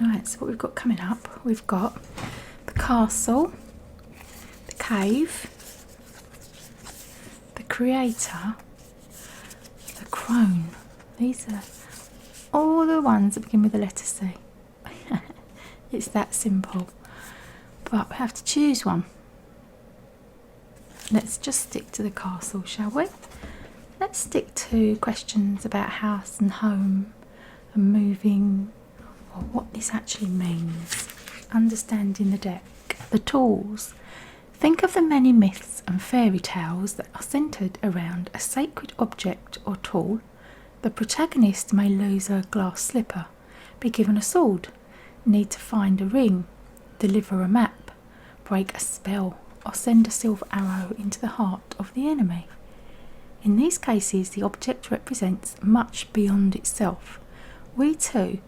Right, so what we've got coming up, we've got the castle, the cave, the creator, the crone. These are all the ones that begin with the letter C. It's that simple. But we have to choose one. Let's just stick to the castle, shall we? Let's stick to questions about house and home and moving, or what this actually means. Understanding the deck. The tools. Think of the many myths and fairy tales that are centred around a sacred object or tool. The protagonist may lose a glass slipper, be given a sword, need to find a ring, deliver a map, break a spell, or send a silver arrow into the heart of the enemy. In these cases, the object represents much beyond itself. We too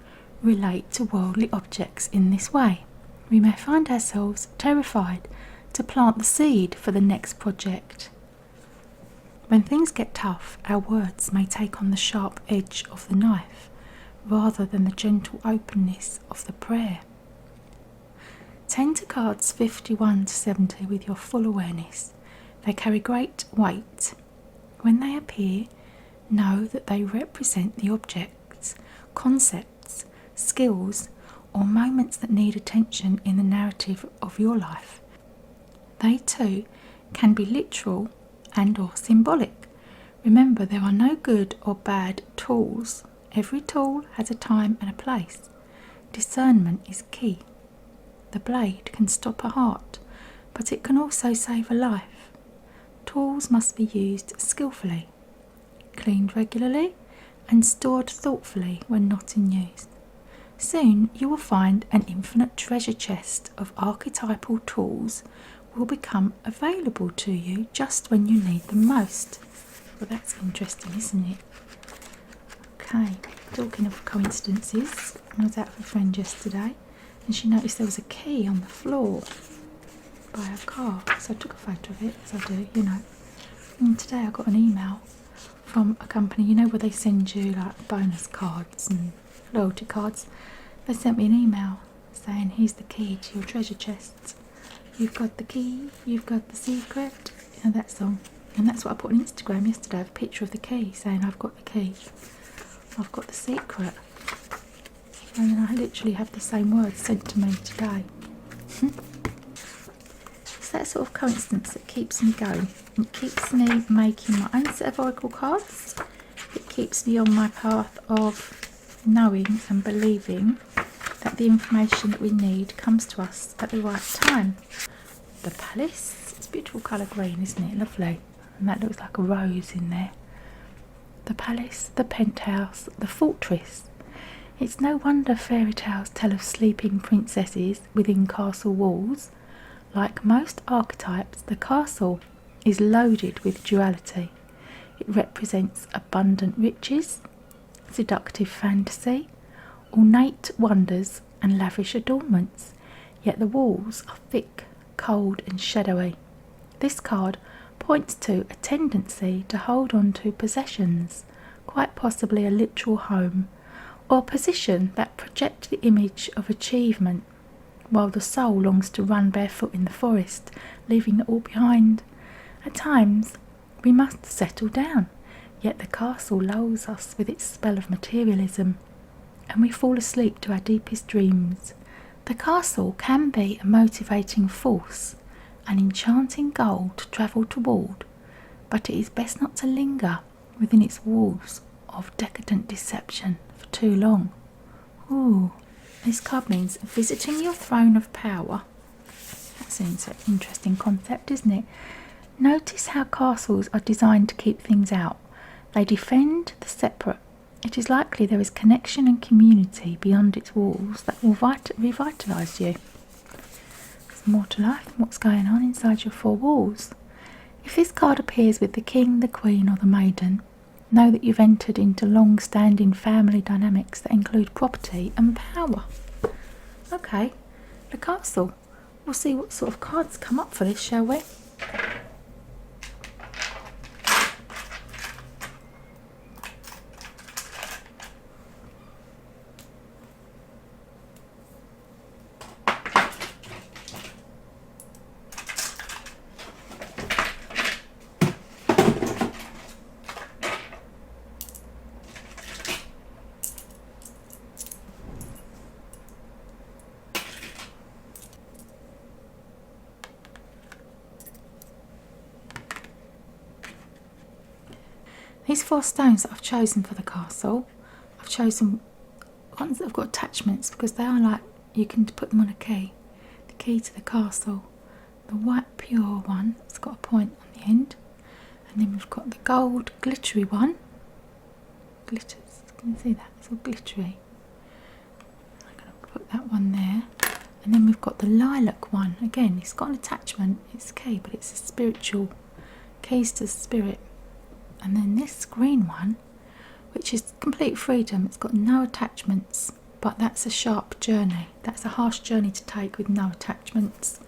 relate to worldly objects in this way. We may find ourselves terrified to plant the seed for the next project. When things get tough, our words may take on the sharp edge of the knife rather than the gentle openness of the prayer. Tend to cards 51 to 70 with your full awareness. They carry great weight. When they appear, know that they represent the objects, concepts, skills, or moments that need attention in the narrative of your life. They too can be literal and or symbolic. Remember, there are no good or bad tools. Every tool has a time and a place. Discernment is key. The blade can stop a heart, but it can also save a life. Tools must be used skillfully, cleaned regularly, and stored thoughtfully when not in use. Soon you will find an infinite treasure chest of archetypal tools will become available to you just when you need them most. Well, that's interesting, isn't it? Okay, talking of coincidences, I was out with a friend yesterday and she noticed there was a key on the floor by her car, so I took a photo of it, as I do, you know. And today I got an email from a company, you know, where they send you like bonus cards and loyalty cards. They sent me an email saying, here's the key to your treasure chests. You've got the key, you've got the secret, you know that song. And that's what I put on Instagram yesterday, a picture of the key saying I've got the key, I've got the secret. And then I literally have the same words sent to me today. It's that sort of coincidence that keeps me going. It keeps me making my own set of oracle cards. It keeps me on my path of knowing and believing that the information that we need comes to us at the right time. The palace, it's a beautiful colour green, isn't it? Lovely. And that looks like a rose in there. The palace, the penthouse, the fortress. It's no wonder fairy tales tell of sleeping princesses within castle walls. Like most archetypes, the castle is loaded with duality. It represents abundant riches, seductive fantasy, ornate wonders and lavish adornments, yet the walls are thick, cold and shadowy. This card points to a tendency to hold on to possessions, quite possibly a literal home, or position that project the image of achievement, while the soul longs to run barefoot in the forest, leaving it all behind. At times we must settle down, yet the castle lulls us with its spell of materialism, and we fall asleep to our deepest dreams. The castle can be a motivating force, an enchanting goal to travel toward, but it is best not to linger within its walls of decadent deception for too long. Ooh, this card means visiting your throne of power. That's an interesting concept, isn't it? Notice how castles are designed to keep things out. They defend the separate. It is likely there is connection and community beyond its walls that will revitalise you. There's more to life than what's going on inside your four walls. If this card appears with the king, the queen or the maiden, know that you've entered into long-standing family dynamics that include property and power. Okay, the castle. We'll see what sort of cards come up for this, shall we? These 4 stones that I've chosen for the castle, I've chosen ones that have got attachments because they are like, you can put them on a key. The key to the castle. The white pure one, it's got a point on the end. And then we've got the gold glittery one. Glitters, can you see that? It's all glittery. I'm going to put that one there. And then we've got the lilac one. Again, it's got an attachment. It's a key, but it's a spiritual. Keys to the spirit. And then this green one, which is complete freedom. It's got no attachments, but that's a sharp journey. That's a harsh journey to take with no attachments.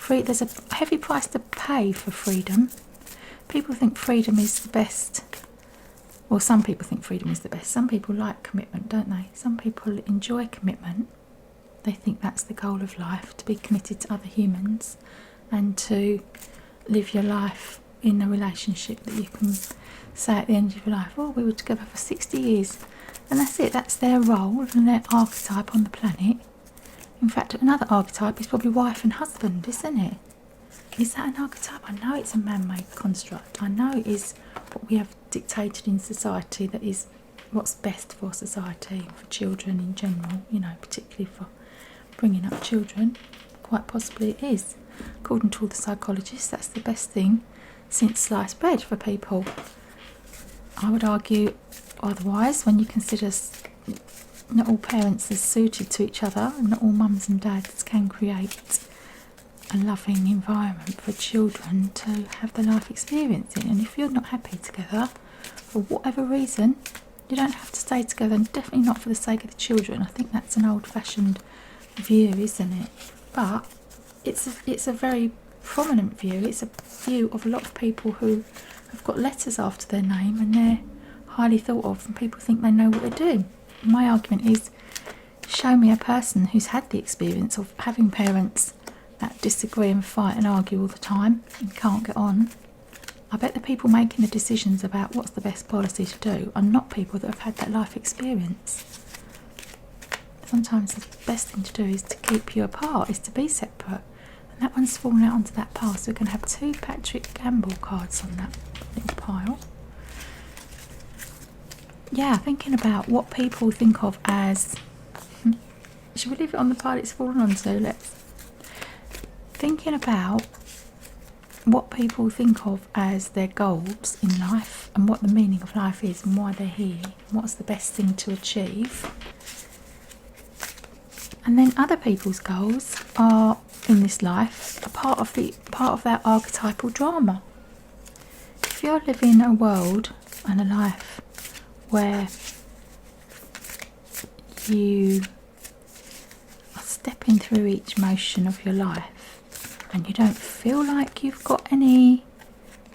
There's a heavy price to pay for freedom. People think freedom is the best. Well, some people think freedom is the best. Some people like commitment, don't they? Some people enjoy commitment. They think that's the goal of life, to be committed to other humans and to live your life in a relationship that you can say at the end of your life, oh, we were together for 60 years. And that's it, that's their role and their archetype on the planet. In fact, another archetype is probably wife and husband, isn't it? Is that an archetype? I know it's a man-made construct. I know it is what we have dictated in society, that is what's best for society, for children in general, you know, particularly for bringing up children. Quite possibly it is. According to all the psychologists, that's the best thing since sliced bread for people. I would argue otherwise when you consider not all parents are suited to each other, and not all mums and dads can create a loving environment for children to have the life experience in. And if you're not happy together, for whatever reason, you don't have to stay together, and definitely not for the sake of the children. I think that's an old-fashioned view, isn't it? But it's a very prominent view. It's a view of a lot of people who have got letters after their name and they're highly thought of, and people think they know what they're doing. My argument is, show me a person who's had the experience of having parents that disagree and fight and argue all the time and can't get on. I bet the people making the decisions about what's the best policy to do are not people that have had that life experience. Sometimes the best thing to do is to keep you apart, is to be separate. And that one's fallen out onto that pile, so we're going to have 2 Patrick Gamble cards on that little pile. Yeah, thinking about what people think of as... Should we leave it on the pile it's fallen onto? Let's... Thinking about what people think of as their goals in life, and what the meaning of life is, and why they're here, and what's the best thing to achieve. And then other people's goals are, in this life, a part of that archetypal drama. If you're living a world and a life where you are stepping through each motion of your life and you don't feel like you've got any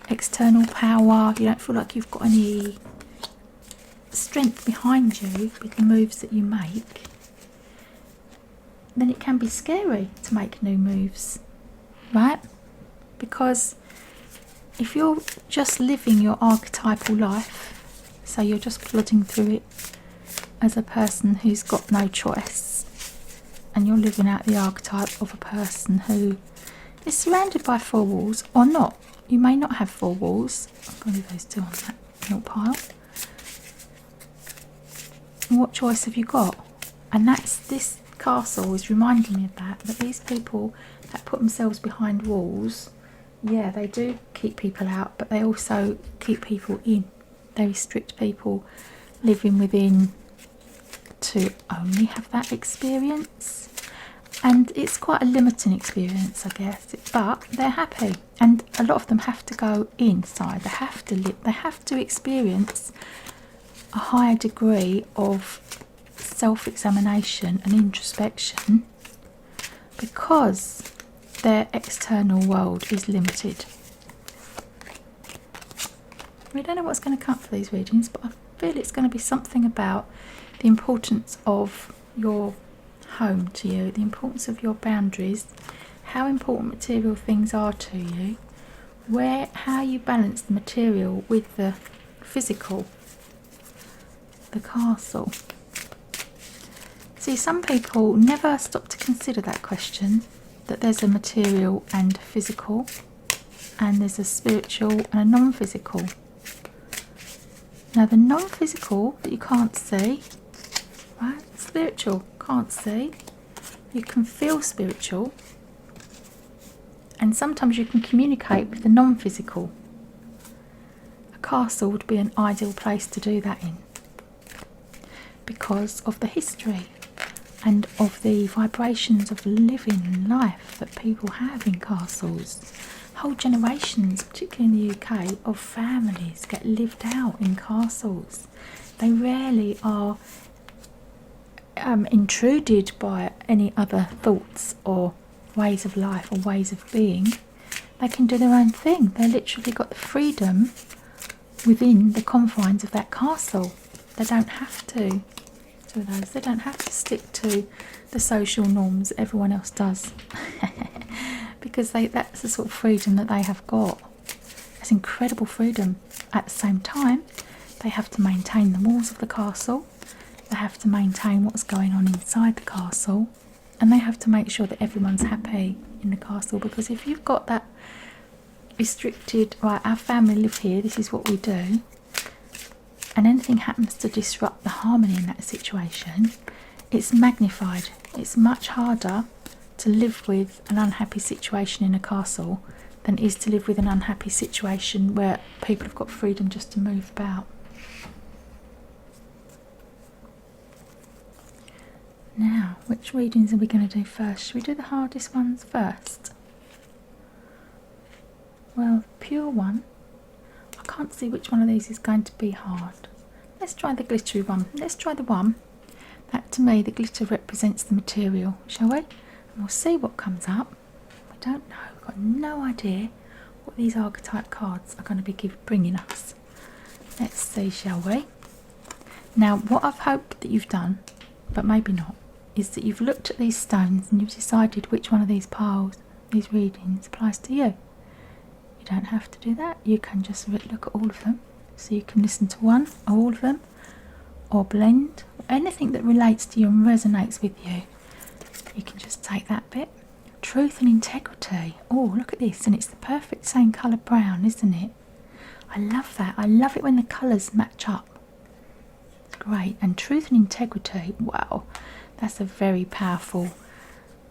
external power, you don't feel like you've got any strength behind you with the moves that you make, then it can be scary to make new moves, right? Because if you're just living your archetypal life, so you're just plodding through it as a person who's got no choice, and you're living out the archetype of a person who is surrounded by 4 walls, or not. You may not have 4 walls. I'm going to leave those 2 on that little pile. And what choice have you got? And that's this castle is reminding me of that these people that put themselves behind walls, yeah, they do keep people out, but they also keep people in. They restrict people living within to only have that experience, and it's quite a limiting experience, I guess, but they're happy, and a lot of them have to go inside. They have to live, they have to experience a higher degree of self-examination and introspection, because their external world is limited. We don't know what's going to come for these readings, but I feel it's going to be something about the importance of your home to you, the importance of your boundaries, how important material things are to you, how you balance the material with the physical, the castle. See, some people never stop to consider that question, that there's a material and physical, and there's a spiritual and a non-physical. Now the non-physical that you can't see, right? Spiritual, can't see. You can feel spiritual. And sometimes you can communicate with the non-physical. A castle would be an ideal place to do that in, because of the history and of the vibrations of living life that people have in castles. Whole generations, particularly in the UK, of families get lived out in castles. They rarely are intruded by any other thoughts or ways of life or ways of being. They can do their own thing. They literally got the freedom within the confines of that castle. They don't have to do those. They don't have to stick to the social norms that everyone else does. Because that's the sort of freedom that they have got. It's incredible freedom. At the same time, they have to maintain the walls of the castle. They have to maintain what's going on inside the castle. And they have to make sure that everyone's happy in the castle. Because if you've got that restricted, right, our family live here, this is what we do, and anything happens to disrupt the harmony in that situation, it's magnified. It's much harder to live with an unhappy situation in a castle than it is to live with an unhappy situation where people have got freedom just to move about. Now, which readings are we going to do first? Should we do the hardest ones first? Well, pure one. I can't see which one of these is going to be hard. Let's try the glittery one. Let's try the one that, to me, the glitter represents the material, shall we? And we'll see what comes up. We don't know. We've got no idea what these archetype cards are going to be bringing us. Let's see, shall we? Now, what I've hoped that you've done, but maybe not, is that you've looked at these stones and you've decided which one of these piles, these readings, applies to you. You don't have to do that. You can just look at all of them. So you can listen to one or all of them, or blend. Anything that relates to you and resonates with you, you can just take that bit. Truth and integrity. Oh, look at this. And it's the perfect same colour brown, isn't it? I love that. I love it when the colours match up. It's great. And truth and integrity. Wow. That's a very powerful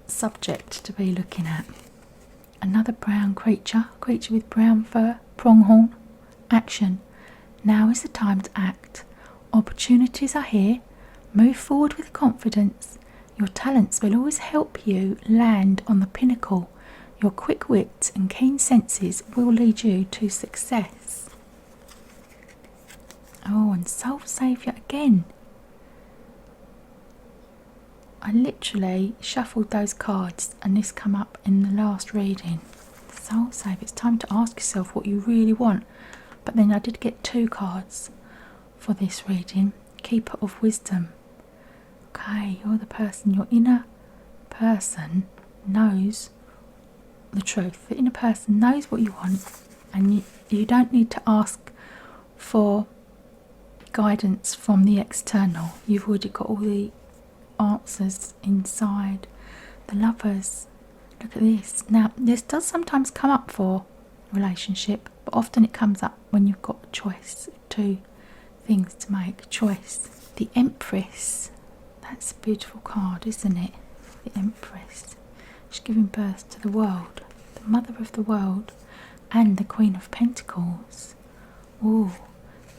subject to be looking at. Another brown creature with brown fur, pronghorn. Action. Now is the time to act. Opportunities are here. Move forward with confidence. Your talents will always help you land on the pinnacle. Your quick wit and keen senses will lead you to success. Oh, and Soul Saviour again. I literally shuffled those cards and this come up in the last reading. Soul Saviour, it's time to ask yourself what you really want. But then I did get 2 cards for this reading. Keeper of Wisdom. Okay, you're the person, your inner person knows the truth. The inner person knows what you want, and you don't need to ask for guidance from the external. You've already got all the answers inside. The Lovers. Look at this. Now, this does sometimes come up for a relationship, but often it comes up when you've got a choice, 2 things to make. Choice. The Empress. That's a beautiful card, isn't it? The Empress. She's giving birth to the world, the mother of the world, and the Queen of Pentacles. Oh,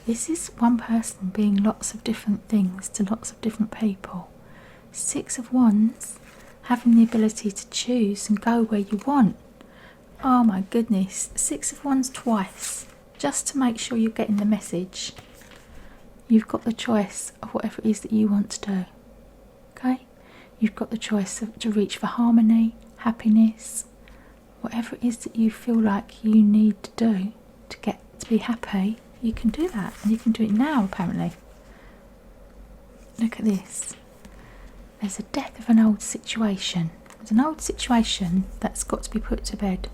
this is one person being lots of different things to lots of different people. 6 of Wands, having the ability to choose and go where you want. Oh my goodness, 6 of Wands twice, just to make sure you're getting the message. You've got the choice of whatever it is that you want to do. Okay? You've got the choice to reach for harmony, happiness, whatever it is that you feel like you need to do to get to be happy. You can do that, and you can do it now, apparently. Look at this. There's a death of an old situation. There's an old situation that's got to be put to bed,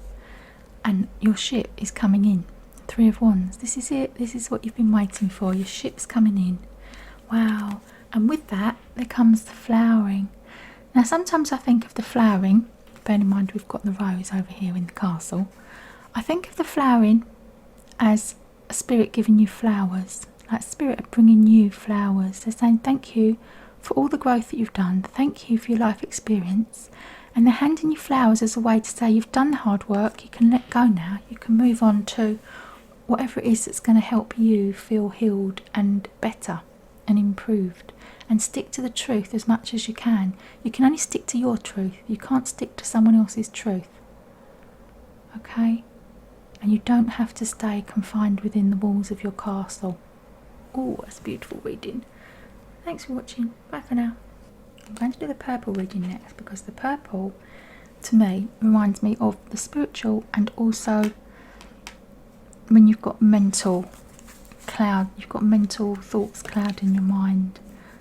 and your ship is coming in. 3 of Wands. This is it. This is what you've been waiting for. Your ship's coming in. Wow. And with that, there comes the flowering. Now, sometimes I think of the flowering, bearing in mind we've got the rose over here in the castle. I think of the flowering as a spirit giving you flowers, like Spirit are bringing you flowers. They're saying thank you for all the growth that you've done. Thank you for your life experience. And they're handing you flowers as a way to say you've done the hard work, you can let go now, you can move on to whatever it is that's going to help you feel healed and better and improved. And stick to the truth as much as you can. You can only stick to your truth. You can't stick to someone else's truth. Okay? And you don't have to stay confined within the walls of your castle. Oh, that's beautiful reading. Thanks for watching. Bye for now. I'm going to do the purple reading next, because the purple, to me, reminds me of the spiritual, and also when you've got mental cloud, you've got mental thoughts clouding your mind.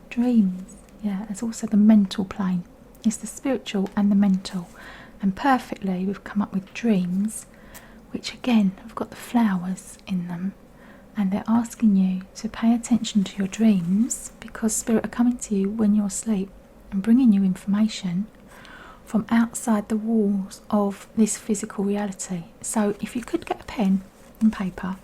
Dreams, yeah, there's also the mental plane. It's the spiritual and the mental. And perfectly, we've come up with dreams, which again have got the flowers in them. And they're asking you to pay attention to your dreams, because Spirit are coming to you when you're asleep and bringing you information from outside the walls of this physical reality. So if you could get a pen and paper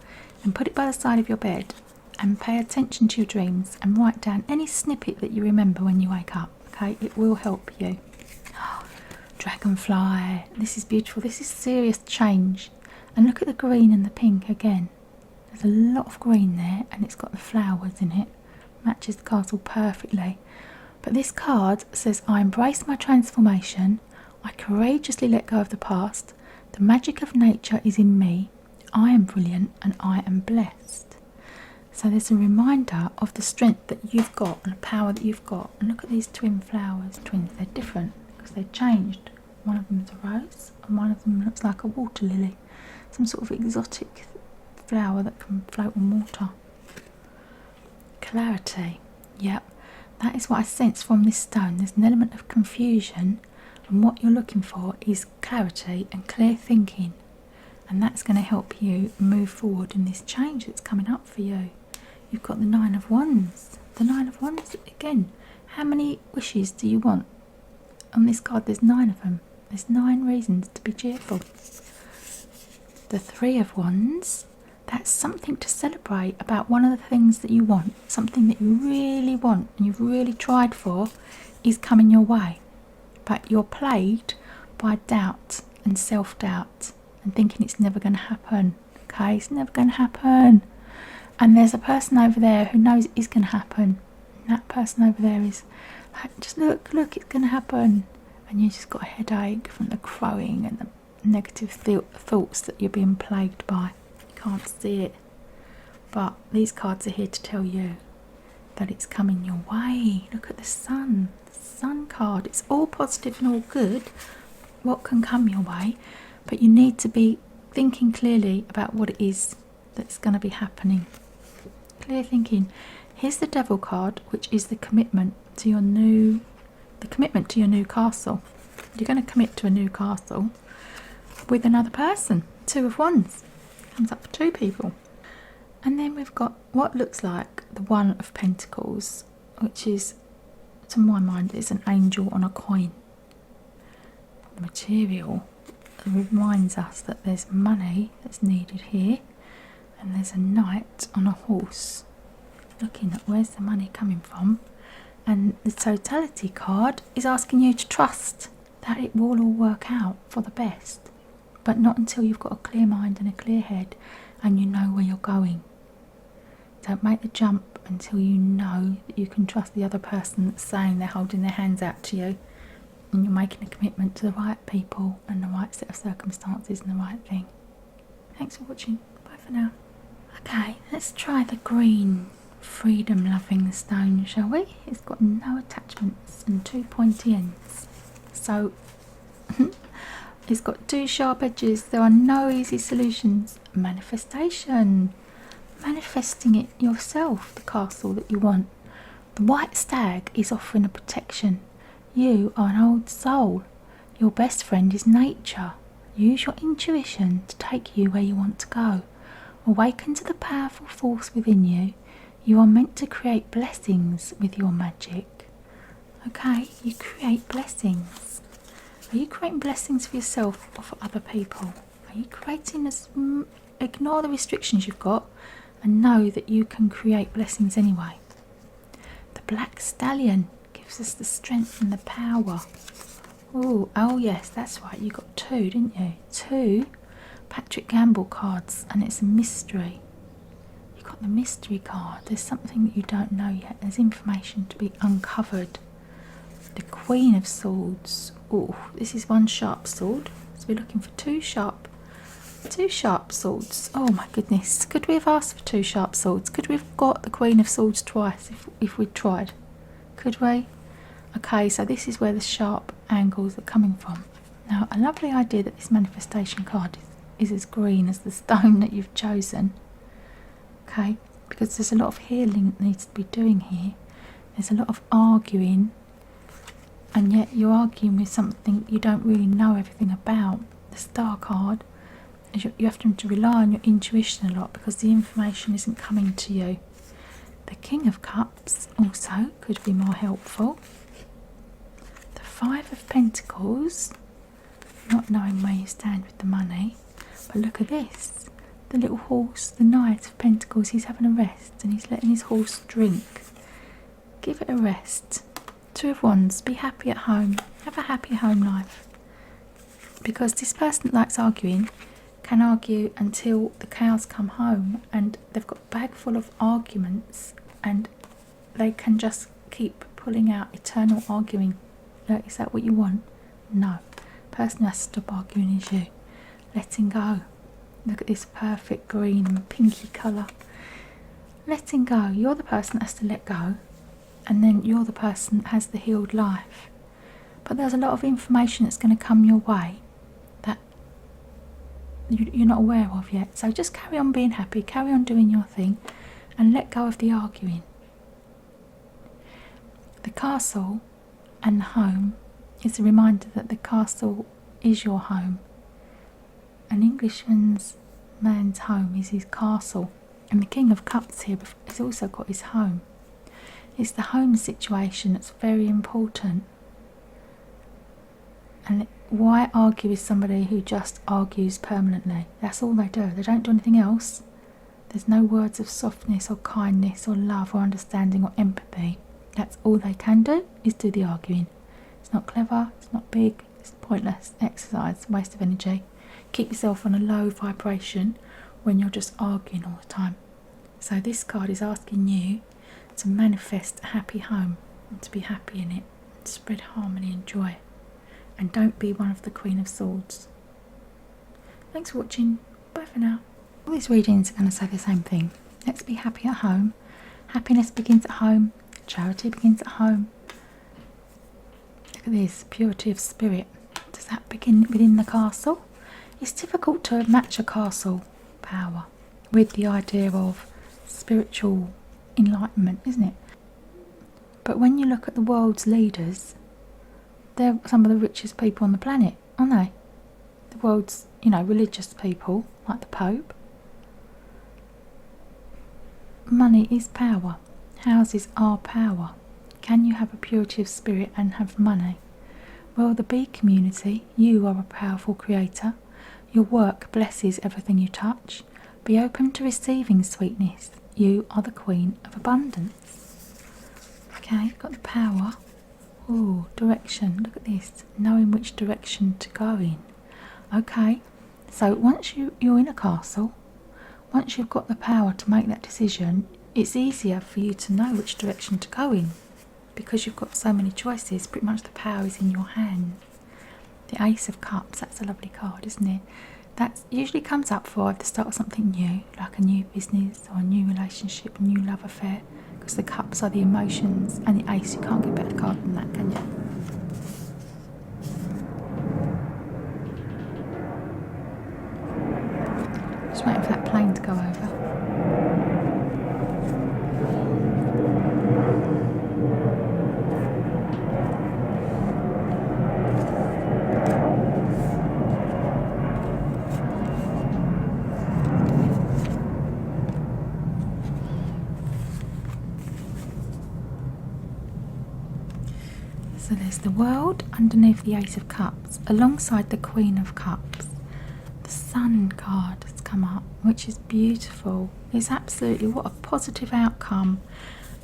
and put it by the side of your bed and pay attention to your dreams and write down any snippet that you remember when you wake up, okay, it will help you. Dragonfly, this is beautiful. This is serious change. And look at the green and the pink again. There's a lot of green there, and it's got the flowers in it. Matches the castle perfectly. But this card says, I embrace my transformation. I courageously let go of the past. The magic of nature is in me. I am brilliant and I am blessed. So there's a reminder of the strength that you've got and the power that you've got. And look at these twin flowers. Twins, they're different because they've changed. One of them is a rose and one of them looks like a water lily. Some sort of exotic flower that can float on water. Clarity. Yep, that is what I sense from this stone. There's an element of confusion, and what you're looking for is clarity and clear thinking. And that's going to help you move forward in this change that's coming up for you. You've got the Nine of Wands. The Nine of Wands, again, how many wishes do you want? On this card there's 9 of them. There's 9 reasons to be cheerful. The Three of Wands, that's something to celebrate about one of the things that you want. Something that you really want and you've really tried for is coming your way. But you're plagued by doubt and self-doubt and thinking it's never going to happen. Okay, it's never going to happen. And there's a person over there who knows it is going to happen. And that person over there is like, just look, it's going to happen. And you just got a headache from the crowing and the negative thoughts that you're being plagued by. You can't see it. But these cards are here to tell you that it's coming your way. Look at the sun. The sun card. It's all positive and all good. What can come your way? But you need to be thinking clearly about what it is that's going to be happening. Clear thinking. Here's the Devil card, which is the commitment to your new castle. You're going to commit to a new castle with another person. 2 of Wands. Comes up for 2 people. And then we've got what looks like the One of Pentacles, which is, to my mind, is an angel on a coin. The material reminds us that there's money that's needed here, and there's a knight on a horse looking at where's the money coming from. And the Totality card is asking you to trust that it will all work out for the best, but not until you've got a clear mind and a clear head and you know where you're going. Don't make the jump until you know that you can trust the other person that's saying they're holding their hands out to you, and you're making a commitment to the right people and the right set of circumstances and the right thing. Thanks for watching. Bye for now. Okay, let's try the green freedom-loving stone, shall we? It's got no attachments and 2 pointy ends. So, it's got 2 sharp edges. There are no easy solutions. Manifestation. Manifesting it yourself, the castle that you want. The white stag is offering a protection. You are an old soul. Your best friend is nature. Use your intuition to take you where you want to go. Awaken to the powerful force within you. You are meant to create blessings with your magic. Okay, you create blessings. Are you creating blessings for yourself or for other people? Are you creating ignore the restrictions you've got and know that you can create blessings anyway. The Black Stallion gives us the strength and the power. Oh yes, that's right, you got 2, didn't you? 2 Patrick Gamble cards, and it's a mystery. You got the mystery card. There's something that you don't know yet. There's information to be uncovered. The Queen of Swords. Oh, this is 1 sharp sword. So we're looking for 2 sharp swords. Oh my goodness. Could we have asked for 2 sharp swords? Could we have got the Queen of Swords twice if we'd tried? Could we? Okay, so this is where the sharp angles are coming from. Now, a lovely idea that this manifestation card is as green as the stone that you've chosen. Okay, because there's a lot of healing that needs to be doing here. There's a lot of arguing, and yet you're arguing with something you don't really know everything about. The Star card is you have to rely on your intuition a lot because the information isn't coming to you. The King of Cups also could be more helpful. The 5 of Pentacles, not knowing where you stand with the money. But look at this, the little horse, the Knight of Pentacles, he's having a rest and he's letting his horse drink. Give it a rest. 2 of Wands, be happy at home, have a happy home life. Because this person that likes arguing can argue until the cows come home, and they've got a bag full of arguments and they can just keep pulling out eternal arguing. Look, is that what you want? No. The person who has to stop arguing is you. Letting go. Look at this perfect green and pinky colour. Letting go. You're the person that has to let go, and then you're the person that has the healed life. But there's a lot of information that's going to come your way that you're not aware of yet. So just carry on being happy, carry on doing your thing, and let go of the arguing. The castle and the home is a reminder that the castle is your home. An Englishman's man's home is his castle, and the King of Cups here has also got his home. It's the home situation that's very important. And why argue with somebody who just argues permanently? That's all they do. They don't do anything else. There's no words of softness or kindness or love or understanding or empathy. That's all they can do, is do the arguing. It's not clever, it's not big, it's pointless exercise, waste of energy. Keep yourself on a low vibration when you're just arguing all the time. So this card is asking you to manifest a happy home and to be happy in it, and spread harmony and joy, and don't be one of the Queen of Swords. Thanks for watching. Bye for now. All these readings are going to say the same thing. Let's be happy at home. Happiness begins at home. Charity begins at home. Look at this, purity of spirit. Does that begin within the castle? It's difficult to match a castle power with the idea of spiritual enlightenment, isn't it? But when you look at the world's leaders, they're some of the richest people on the planet, aren't they? The world's, religious people, like the Pope. Money is power. Houses are power. Can you have a purity of spirit and have money? Well, the bee community, you are a powerful creator. Your work blesses everything you touch. Be open to receiving sweetness. You are the Queen of Abundance. Okay, got the power. Oh, direction. Look at this. Knowing which direction to go in. Okay, so once you're in a castle, once you've got the power to make that decision, it's easier for you to know which direction to go in because you've got so many choices. Pretty much the power is in your hand. The Ace of Cups, that's a lovely card, isn't it? That usually comes up for the start of something new, like a new business or a new relationship, a new love affair, because the cups are the emotions, and the ace, you can't get a better card than that, can you? Just waiting for that plane to go over. So there's the World underneath the Ace of Cups, alongside the Queen of Cups. The Sun card has come up, which is beautiful. It's absolutely, what a positive outcome.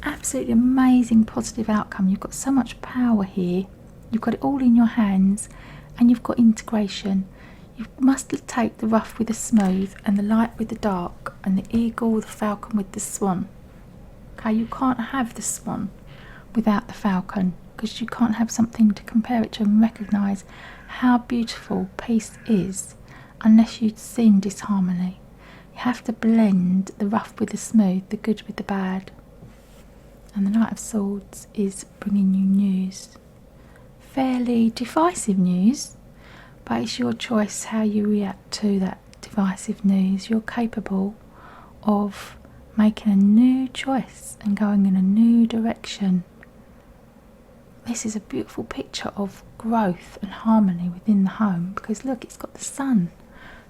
Absolutely amazing positive outcome. You've got so much power here. You've got it all in your hands, and you've got integration. You must take the rough with the smooth, and the light with the dark, and the eagle, the falcon with the swan. Okay, you can't have the swan without the falcon, because you can't have something to compare it to and recognise how beautiful peace is unless you've seen disharmony. You have to blend the rough with the smooth, the good with the bad. And the Knight of Swords is bringing you news. Fairly divisive news, but it's your choice how you react to that divisive news. You're capable of making a new choice and going in a new direction. This is a beautiful picture of growth and harmony within the home, because look, it's got the sun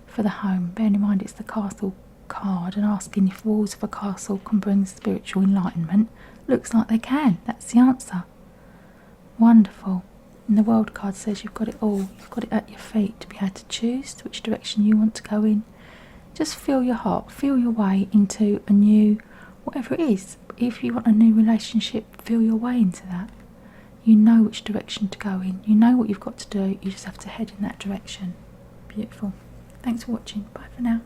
for the home. Bearing in mind it's the castle card, and asking if walls of a castle can bring spiritual enlightenment. Looks like they can. That's the answer. Wonderful. And the World card says you've got it all. You've got it at your feet to be able to choose which direction you want to go in. Just feel your heart, feel your way into a new, whatever it is. If you want a new relationship, feel your way into that. You know which direction to go in. You know what you've got to do. You just have to head in that direction. Beautiful. Thanks for watching. Bye for now.